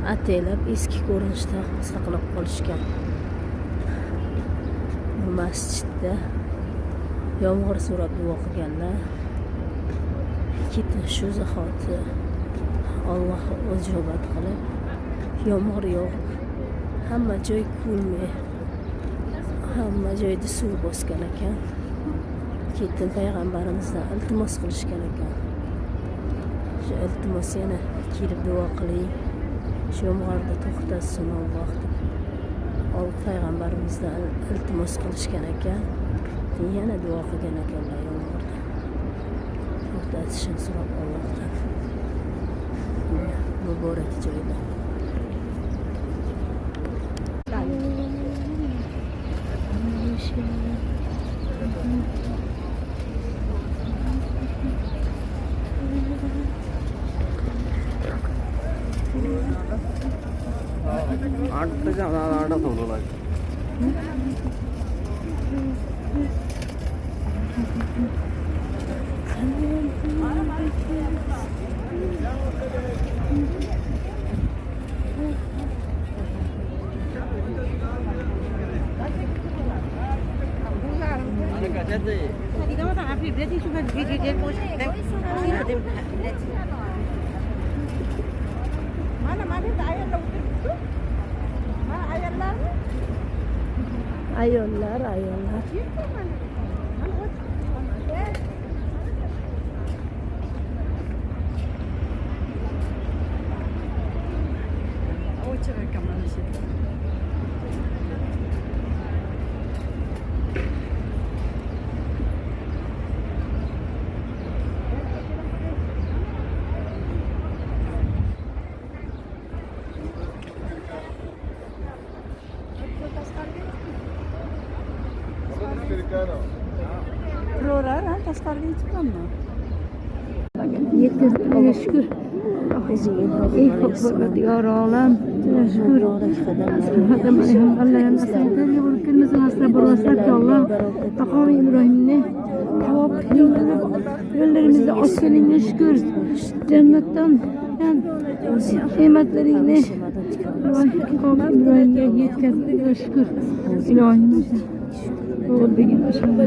Ataylab eski ko'rinishda saqlab qolishgan. Bu masjidda yomg'ir so'rab duo qilganlar. Ketin shu zahoti Alloh ijobat qilib yomg'ir yog'ib hamma joy ko'lmay, hamma joyda suv bosgan ekan. Ketin payg'ambarimizdan iltimos qilishgan ekan. Shu iltimos yana kelib duo qiling. Shu yomg'irni to'xtatsin Alloh deb payg'ambarimizdan iltimos qilishgan ekan. Yana duo qilgan ekanlar yomg'irda. To'xtatishini so'rab Allohdan. Muborak joylar. Tadi kamu tak ambil berarti cuma video dia post. Mana tak ayat lah. Mana ayat lah? Ayollar. Oh, cakap kamu ni sih. Prolar taskarlı çıkan mı? Yetkazilganiga shukr. Ey Parvardigor olam, shukr. Allah'ın asaytlarga bo'lib asrab boraslarki Allah maqomi Ibrohimni tavop yo'llarimizda ochganingga shukr. Jannatdan ne'matlaringni maqomi Ibrohimga yetkazganiga shukr. Ilohim Rabbim aşkına.